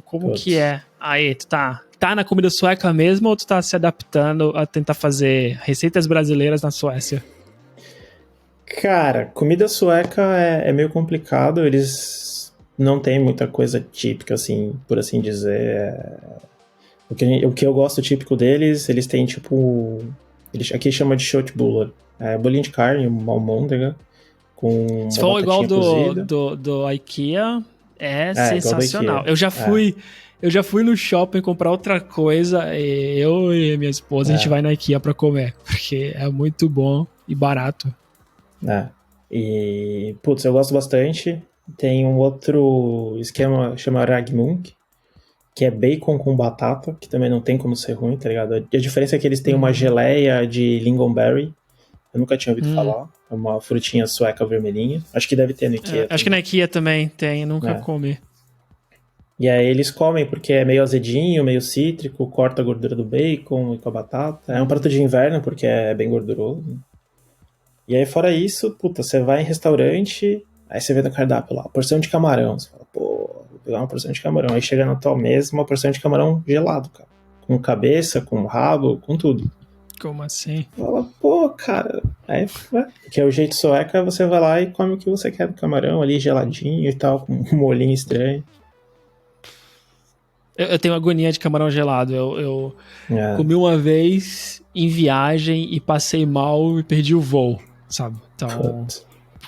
Como que é? Aí, tu tá na comida sueca mesmo ou tu tá se adaptando a tentar fazer receitas brasileiras na Suécia? Cara, comida sueca é meio complicado, eles não têm muita coisa típica, assim, por assim dizer. O que eu gosto típico deles, eles têm tipo. Eles aqui chama de köttbullar. É bolinho de carne, uma almôndega, com Se uma for igual batatinha cozida. do IKEA, é É, igual da sensacional. IKEA. É, Eu já fui no shopping comprar outra coisa. E eu e minha esposa, a gente é, vai na IKEA pra comer. Porque é muito bom e barato. é. E, putz, eu gosto bastante. Tem um outro esquema, chama Ragmunk, que é bacon com batata, que também não tem como ser ruim, tá ligado? A diferença é que eles têm uma Hum, geleia de lingonberry. Eu nunca tinha ouvido hum. falar. É uma frutinha sueca vermelhinha. Acho que deve ter no É, IKEA acho que também. na IKEA também tem, nunca É. comi. E aí eles comem porque é meio azedinho, meio cítrico, corta a gordura do bacon e com a batata. É um prato de inverno porque é bem gorduroso. E aí fora isso, puta, você vai em restaurante, aí você vê no cardápio lá, porção de camarão. Você fala, pô, vou pegar uma porção de camarão. Aí chega na tua mesa uma porção de camarão gelado, cara. Com cabeça, com rabo, com tudo. Como assim? Fala, pô, cara. Aí, que é o jeito sueca, você vai lá e come o que você quer do camarão ali, geladinho e tal, com um molhinho estranho. Eu tenho agonia de camarão gelado. Eu É, comi uma vez em viagem e passei mal e perdi o voo, sabe? Então, putz.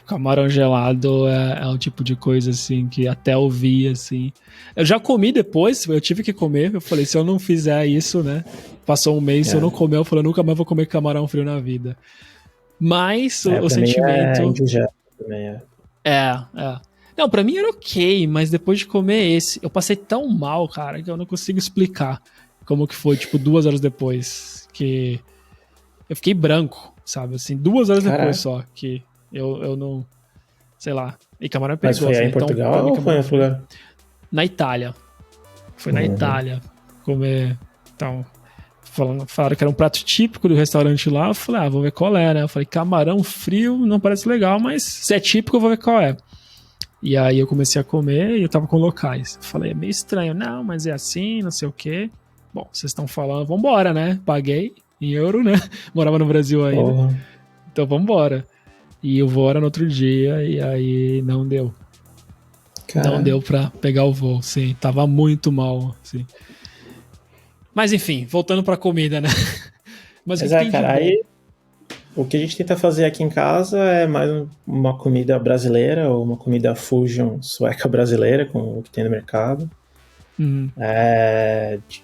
camarão gelado é um tipo de coisa, assim, que até eu vi, assim. Eu já comi depois, eu tive que comer. Eu falei, se eu não fizer isso, né? Passou um mês, se eu É. não comer, eu falei, eu nunca mais vou comer camarão frio na vida. Mas o Pra mim é sentimento indigesta também, é. é. Não, pra mim era ok, mas depois de comer esse, eu passei tão mal, cara, que eu não consigo explicar como que foi, tipo, 2 horas depois. Que eu fiquei branco, sabe? Assim, 2 horas depois Caraca. só, que eu não. Sei lá. E camarão é Mas foi perigoso, aí né? em Então, pra Portugal mim, ou foi em camarão outro frio. lugar? Na Itália. Foi na Uhum. Itália comer. Então, falaram que era um prato típico do restaurante lá. Eu falei, vou ver qual é, né? Eu falei, camarão frio não parece legal, mas se é típico, eu vou ver qual é. E aí eu comecei a comer e eu tava com locais. Eu falei, é meio estranho. Não, mas é assim, não sei o quê. Bom, vocês estão falando, vambora, né? Paguei em euro, né? Morava no Brasil ainda. Porra. Então vambora. E o voo era no outro dia e aí não deu. Não Cara. deu pra pegar o voo, sim. Tava muito mal, sim. Mas enfim, voltando pra comida, né? Mas o Mas que tem de cara, bom? aí o que a gente tenta fazer aqui em casa é mais uma comida brasileira ou uma comida fusion sueca brasileira com o que tem no mercado. Uhum.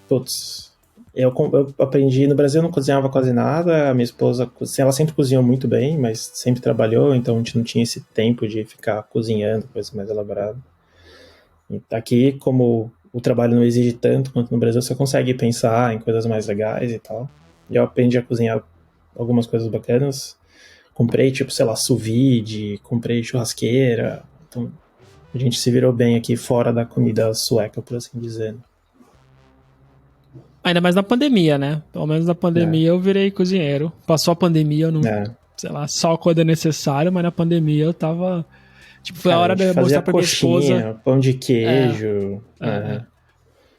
Putz, eu aprendi no Brasil, eu não cozinhava quase nada. A minha esposa, ela sempre cozinhou muito bem, mas sempre trabalhou, então a gente não tinha esse tempo de ficar cozinhando coisa mais elaborada. E aqui, como o trabalho não exige tanto quanto no Brasil, você consegue pensar em coisas mais legais e tal. E eu aprendi a cozinhar algumas coisas bacanas. Comprei, tipo, sei lá, sous vide, comprei churrasqueira. Então, a gente se virou bem aqui fora da comida sueca, por assim dizer. Ainda mais na pandemia, né? Pelo menos na É, pandemia eu virei cozinheiro. Passou a pandemia, eu não. é. Sei lá, só quando é necessário, mas na pandemia eu tava. Tipo, foi a Cara, a hora gente de fazia mostrar pra minha esposa. coxinha, pão de É, queijo. é,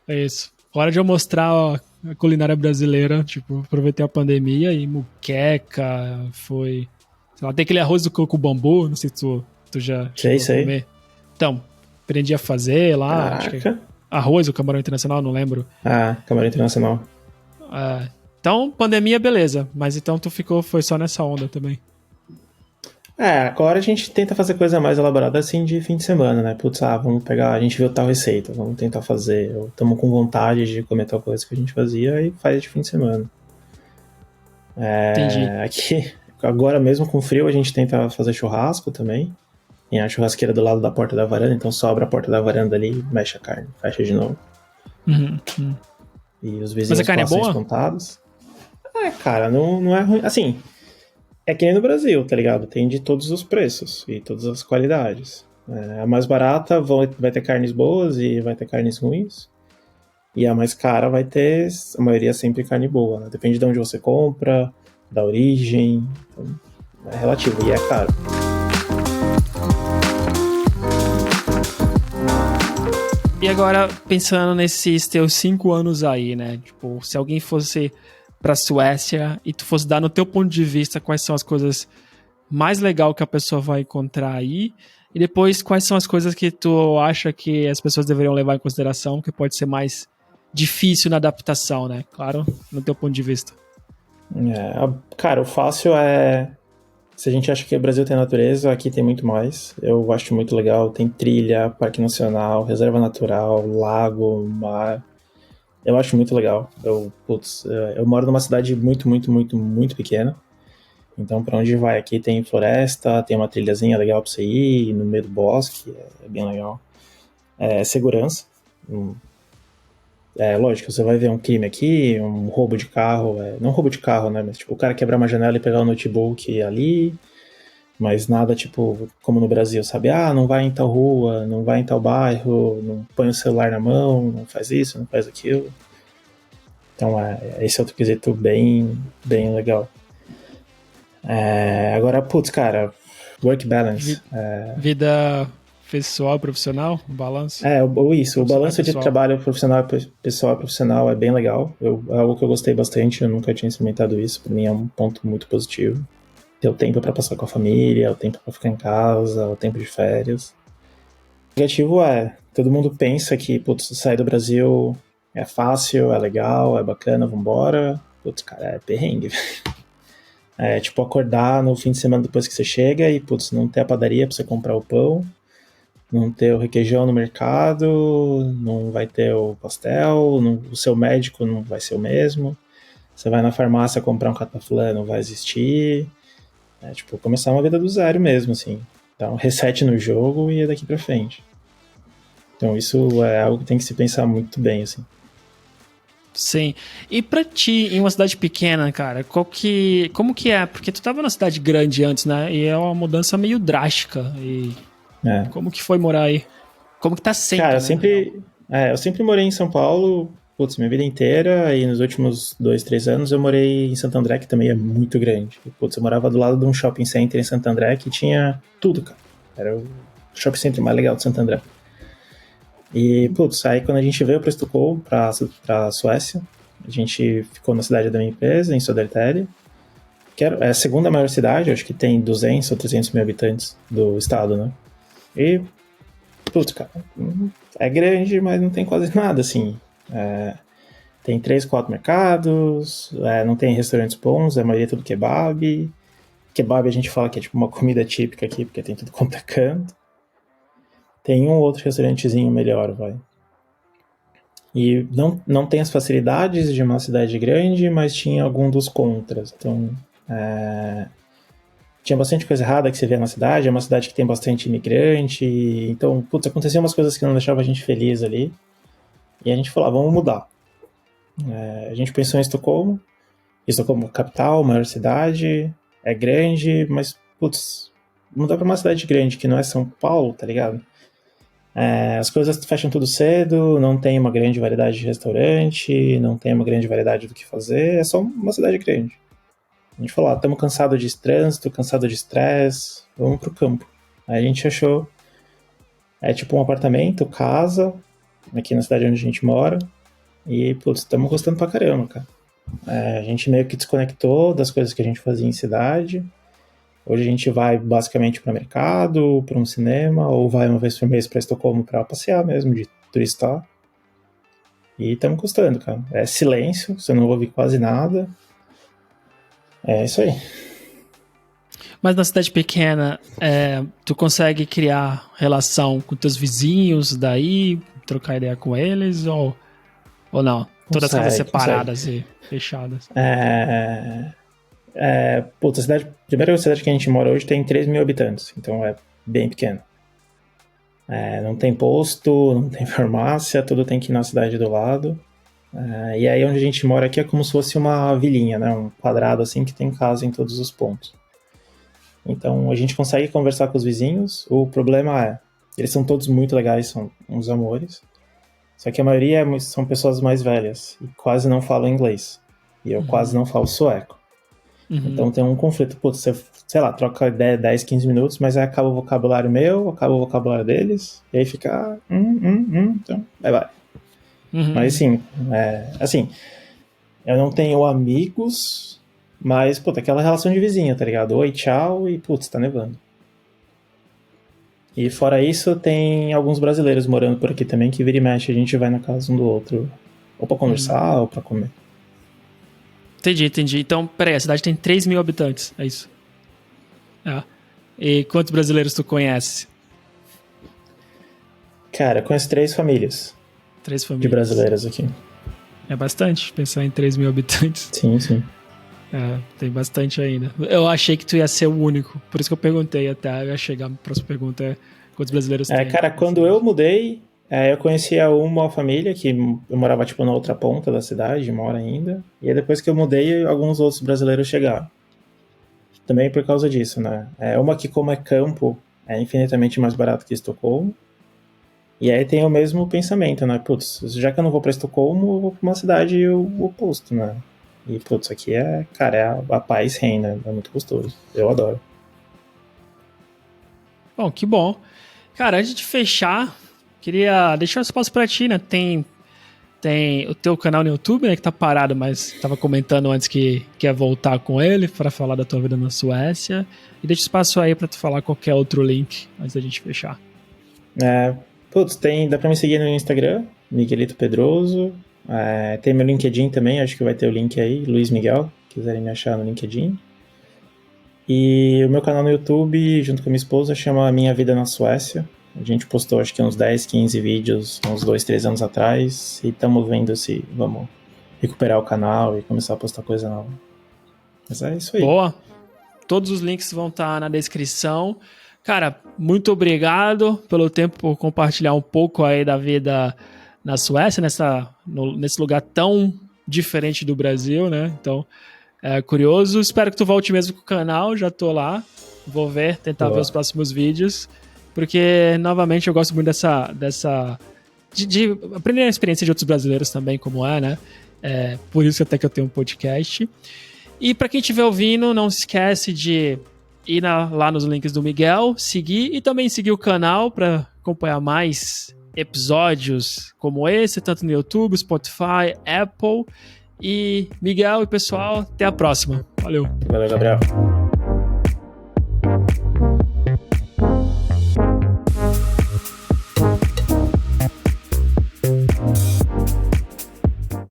é isso. Hora de eu mostrar ó, a culinária brasileira. Tipo, aproveitei a pandemia e muqueca, foi. Sei lá, tem aquele arroz do coco bambu, não sei se tu já Sei, chegou a sei. comer. Então, aprendi a fazer lá, acho que Caraca. arroz, o camarão internacional, não lembro. Ah, Camarão Internacional. Então, pandemia, beleza. Mas então tu foi só nessa onda também. Agora a gente tenta fazer coisa mais elaborada assim de fim de semana, né? Putz, vamos pegar, a gente viu tal receita, vamos tentar fazer. Ou estamos com vontade de comer tal coisa que a gente fazia e faz de fim de semana. Entendi. Aqui, agora mesmo com frio, a gente tenta fazer churrasco também. Tem a churrasqueira do lado da porta da varanda, então sobra a porta da varanda ali, mexe a carne, fecha de novo. Uhum. E os Mas a vizinhos carne é passam boa? espantados. Cara, não é ruim. Assim, é que nem no Brasil, tá ligado? Tem de todos os preços e todas as qualidades. A mais barata vai ter carnes boas e vai ter carnes ruins. E a mais cara vai ter, a maioria sempre carne boa. Né? Depende de onde você compra, da origem. Então, é relativo e é caro. E agora, pensando nesses teus 5 anos aí, né? Tipo, se alguém fosse pra Suécia e tu fosse dar no teu ponto de vista quais são as coisas mais legal que a pessoa vai encontrar aí? E depois, quais são as coisas que tu acha que as pessoas deveriam levar em consideração, que pode ser mais difícil na adaptação, né? Claro, no teu ponto de vista. Cara, o fácil é... Se a gente acha que o Brasil tem natureza, aqui tem muito mais. Eu acho muito legal. Tem trilha, parque nacional, reserva natural, lago, mar. Eu acho muito legal. Eu moro numa cidade muito, muito, muito, muito pequena. Então, pra onde vai aqui tem floresta, tem uma trilhazinha legal pra você ir, no meio do bosque, é bem legal. Segurança. Lógico, você vai ver um crime aqui, um roubo de carro, não roubo de carro, né, mas tipo, o cara quebrar uma janela e pegar o notebook ali, mas nada tipo, como no Brasil, sabe? Não vai em tal rua, não vai em tal bairro, não põe o celular na mão, não faz isso, não faz aquilo. Então, esse é outro quesito bem, bem legal. Agora, putz, cara, work balance. Vida pessoal, profissional, balanço? O balanço de trabalho profissional profissional é bem legal. É algo que eu gostei bastante, eu nunca tinha experimentado isso, pra mim é um ponto muito positivo. Ter o tempo pra passar com a família, o tempo pra ficar em casa, o tempo de férias. O negativo todo mundo pensa que, putz, sair do Brasil é fácil, é legal, é bacana, vambora. Putz, cara, é perrengue. Tipo, acordar no fim de semana depois que você chega e, putz, não ter a padaria pra você comprar o pão, não ter o requeijão no mercado, não vai ter o pastel, o seu médico não vai ser o mesmo. Você vai na farmácia comprar um cataflã, não vai existir. Tipo, começar uma vida do zero mesmo, assim. Dar um reset no jogo e ir daqui pra frente. Então isso é algo que tem que se pensar muito bem, assim. Sim. E pra ti, em uma cidade pequena, cara, como que é? Porque tu tava na cidade grande antes, né? E é uma mudança meio drástica. E como que foi morar aí? Como que tá sendo? Cara, né? eu sempre morei em São Paulo, putz, minha vida inteira, e nos últimos 2, 3 anos eu morei em Santo André, que também é muito grande. E, putz, eu morava do lado de um shopping center em Santo André que tinha tudo, cara. Era o shopping center mais legal de Santo André. E, putz, aí quando a gente veio para Estocolmo, pra Suécia, a gente ficou na cidade da minha empresa, em Södertälje, que é a segunda maior cidade, acho que tem 200 ou 300 mil habitantes do estado, né? E, putz, cara, é grande, mas não tem quase nada, assim. Tem 3, 4 mercados, não tem restaurantes bons, a maioria é tudo kebab. Kebab a gente fala que é tipo uma comida típica aqui, porque tem tudo quanto é canto. Tem um outro restaurantezinho melhor, vai. E não tem as facilidades de uma cidade grande, mas tinha algum dos contras. Então, tinha bastante coisa errada que você vê na cidade. É uma cidade que tem bastante imigrante. Então, putz, aconteciam umas coisas que não deixavam a gente feliz ali. E a gente falou, vamos mudar. A gente pensou em Estocolmo. Estocolmo, capital, maior cidade. É grande, mas, putz, mudar pra uma cidade grande que não é São Paulo, tá ligado? As coisas fecham tudo cedo, não tem uma grande variedade de restaurante, não tem uma grande variedade do que fazer, é só uma cidade grande. A gente falou, estamos cansados de trânsito, cansados de estresse, vamos pro campo. Aí a gente achou, tipo um apartamento, casa, aqui na cidade onde a gente mora, e, putz, estamos gostando pra caramba, cara. A gente meio que desconectou das coisas que a gente fazia em cidade. Hoje a gente vai basicamente para mercado, para um cinema, ou vai uma vez por mês para Estocolmo para passear mesmo, de turistar. E estamos gostando, cara. É silêncio, você não ouve quase nada. É isso aí. Mas na cidade pequena, tu consegue criar relação com teus vizinhos daí, trocar ideia com eles, ou não? Todas as casas separadas e fechadas. Primeiro, a cidade que a gente mora hoje tem 3 mil habitantes, então é bem pequeno. Não tem posto, não tem farmácia, tudo tem que ir na cidade do lado. E aí onde a gente mora aqui é como se fosse uma vilinha, né? Um quadrado assim que tem casa em todos os pontos. Então a gente consegue conversar com os vizinhos. O problema eles são todos muito legais, são uns amores. Só que a maioria são pessoas mais velhas e quase não falam inglês. E eu quase não falo sueco. Então tem um conflito. Putz, você, sei lá, troca 10, 15 minutos, mas aí acaba o vocabulário meu, acaba o vocabulário deles, e aí fica. Então, vai. Mas assim, eu não tenho amigos, Mas, puta, aquela relação de vizinho, tá ligado? Oi, tchau e, putz, tá nevando. E fora isso, tem alguns brasileiros morando por aqui também, que vira e mexe, a gente vai na casa um do outro. Ou pra conversar, ou pra comer. Entendi. Então, peraí, a cidade tem 3 mil habitantes, é isso? E quantos brasileiros tu conhece? Cara, eu conheço 3 famílias. 3 famílias. De brasileiros aqui. É bastante, pensar em 3 mil habitantes. Sim. Tem bastante ainda. Eu achei que tu ia ser o único, por isso que eu perguntei até, eu ia chegar, a próxima pergunta é quantos brasileiros tem? Cara, quando eu mudei, eu conhecia uma família que eu morava, tipo, na outra ponta da cidade, mora ainda, e aí depois que eu mudei, alguns outros brasileiros chegaram. Também por causa disso, né? Uma que, como é campo, é infinitamente mais barato que Estocolmo, e aí tem o mesmo pensamento, né? Putz, já que eu não vou pra Estocolmo, eu vou pra uma cidade oposto, né? E, putz, aqui cara, a paz reina, é muito gostoso. Eu adoro. Bom, que bom. Cara, antes de fechar, queria deixar um espaço pra ti, né? Tem o teu canal no YouTube, né? Que tá parado, mas tava comentando antes que quer voltar com ele para falar da tua vida na Suécia. E deixa espaço aí pra tu falar qualquer outro link antes da gente fechar. Putz, dá pra me seguir no Instagram, Miguelito Pedroso. Tem meu LinkedIn também, acho que vai ter o link aí, Luiz Miguel, quiserem me achar no LinkedIn. E o meu canal no YouTube, junto com a minha esposa, chama Minha Vida na Suécia. A gente postou acho que uns 10, 15 vídeos, uns 2, 3 anos atrás, e estamos vendo se vamos recuperar o canal e começar a postar coisa nova. Mas é isso aí. Boa! Todos os links vão estar na descrição. Cara, muito obrigado pelo tempo, por compartilhar um pouco aí da vida na Suécia, nesse lugar tão diferente do Brasil, né? Então, curioso. Espero que tu volte mesmo com o canal, já tô lá. Vou tentar ver os próximos vídeos, porque, novamente, eu gosto muito de aprender a experiência de outros brasileiros também, como né? Por isso até que eu tenho um podcast. E para quem estiver ouvindo, não se esquece de ir lá nos links do Miguel, seguir e também seguir o canal para acompanhar mais episódios como esse, tanto no YouTube, Spotify, Apple. E Miguel e pessoal, até a próxima. Valeu. Valeu, Gabriel.